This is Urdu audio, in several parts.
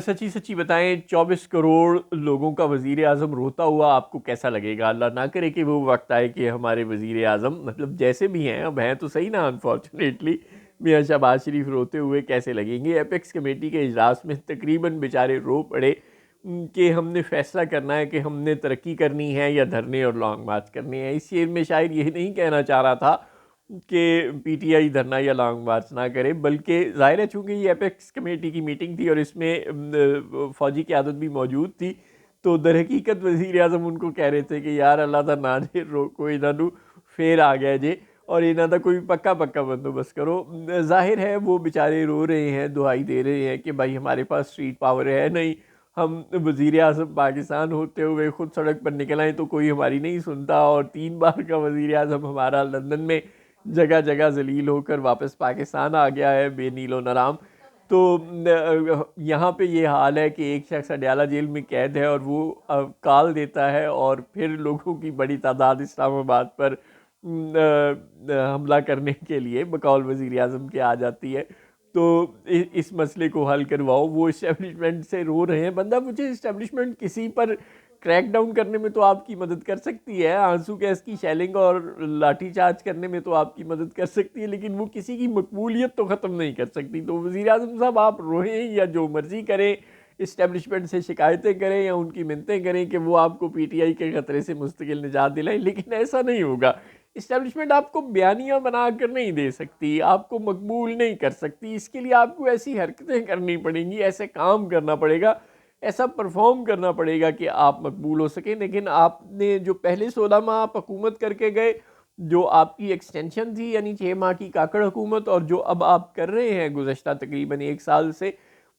سچی سچی بتائیں 24 کروڑ لوگوں کا وزیر اعظم روتا ہوا آپ کو کیسا لگے گا؟ اللہ نہ کرے کہ وہ وقت آئے کہ ہمارے وزیر اعظم مطلب جیسے بھی ہیں، اب ہیں تو صحیح نا، انفارچونیٹلی میاں شہباز شریف روتے ہوئے کیسے لگیں گے؟ ایپیکس کمیٹی کے اجلاس میں تقریباً بیچارے رو پڑے کہ ہم نے فیصلہ کرنا ہے کہ ہم نے ترقی کرنی ہے یا دھرنے اور لانگ مارچ کرنی ہے۔ اس شعر میں شاعر یہ نہیں کہنا چاہ رہا تھا کہ پی ٹی آئی دھرنا یا لانگ مارچ نہ کرے، بلکہ ظاہر ہے چونکہ یہ ایپیکس کمیٹی کی میٹنگ تھی اور اس میں فوجی قیادت بھی موجود تھی، تو در حقیقت وزیر اعظم ان کو کہہ رہے تھے کہ یار اللہ دا نہ دے روکو انہاں نو پھر آ گیا جے اور انہاں دا کوئی پکا بندوبست کرو۔ ظاہر ہے وہ بیچارے رو رہے ہیں، دعائی دے رہے ہیں کہ بھائی ہمارے پاس اسٹریٹ پاور ہے نہیں، ہم وزیر اعظم پاکستان ہوتے ہوئے خود سڑک پر نکل آئیں تو کوئی ہماری نہیں سنتا، اور 3 بار کا وزیر اعظم ہمارا لندن میں جگہ جگہ ذلیل ہو کر واپس پاکستان آ گیا ہے بے نیل و نرام۔ تو یہاں پہ یہ حال ہے کہ ایک شخص اڈیالہ جیل میں قید ہے اور وہ کال دیتا ہے اور پھر لوگوں کی بڑی تعداد اسلام آباد پر حملہ کرنے کے لیے بقول وزیر اعظم کے آ جاتی ہے۔ تو اس مسئلے کو حل کرواؤ۔ وہ اسٹیبلشمنٹ سے رو رہے ہیں، بندہ مجھے اسٹیبلشمنٹ کسی پر کریک ڈاؤن کرنے میں تو آپ کی مدد کر سکتی ہے، آنسو گیس کی شیلنگ اور لاٹھی چارج کرنے میں تو آپ کی مدد کر سکتی ہے، لیکن وہ کسی کی مقبولیت تو ختم نہیں کر سکتی۔ تو وزیر اعظم صاحب آپ روئیں یا جو مرضی کریں، اسٹیبلشمنٹ سے شکایتیں کریں یا ان کی منتیں کریں کہ وہ آپ کو پی ٹی آئی کے خطرے سے مستقل نجات دلائیں، لیکن ایسا نہیں ہوگا۔ اسٹیبلشمنٹ آپ کو بیانیہ بنا کر نہیں دے سکتی، آپ کو مقبول نہیں کر سکتی، اس کے لیے آپ کو ایسی حرکتیں کرنی پڑیں گی، ایسے کام کرنا پڑے گا، ایسا پرفارم کرنا پڑے گا کہ آپ مقبول ہو سکیں۔ لیکن آپ نے جو پہلے 16 ماہ آپ حکومت کر کے گئے، جو آپ کی ایکسٹینشن تھی یعنی 6 ماہ کی کاکڑ حکومت، اور جو اب آپ کر رہے ہیں گزشتہ تقریباً 1 سال سے،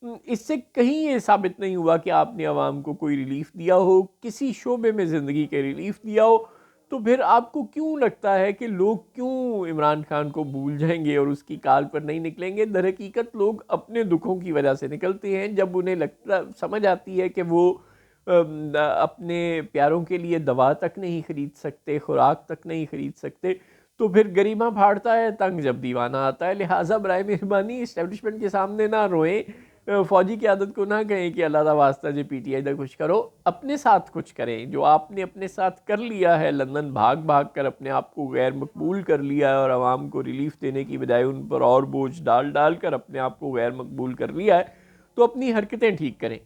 اس سے کہیں یہ ثابت نہیں ہوا کہ آپ نے عوام کو کوئی ریلیف دیا ہو، کسی شعبے میں زندگی کے ریلیف دیا ہو۔ تو پھر آپ کو کیوں لگتا ہے کہ لوگ کیوں عمران خان کو بھول جائیں گے اور اس کی کال پر نہیں نکلیں گے؟ در حقیقت لوگ اپنے دکھوں کی وجہ سے نکلتے ہیں، جب انہیں لگتا سمجھ آتی ہے کہ وہ اپنے پیاروں کے لیے دوا تک نہیں خرید سکتے، خوراک تک نہیں خرید سکتے، تو پھر گریباں پھاڑتا ہے تنگ جب دیوانہ آتا ہے۔ لہٰذا برائے مہربانی اسٹیبلشمنٹ کے سامنے نہ روئیں، فوجی قیادت کو نہ کہیں کہ اللہ دا واسطہ جی پی ٹی آئی دا کچھ کرو، اپنے ساتھ کچھ کریں۔ جو آپ نے اپنے ساتھ کر لیا ہے، لندن بھاگ بھاگ کر اپنے آپ کو غیر مقبول کر لیا ہے اور عوام کو ریلیف دینے کی بجائے ان پر اور بوجھ ڈال ڈال کر اپنے آپ کو غیر مقبول کر لیا ہے، تو اپنی حرکتیں ٹھیک کریں۔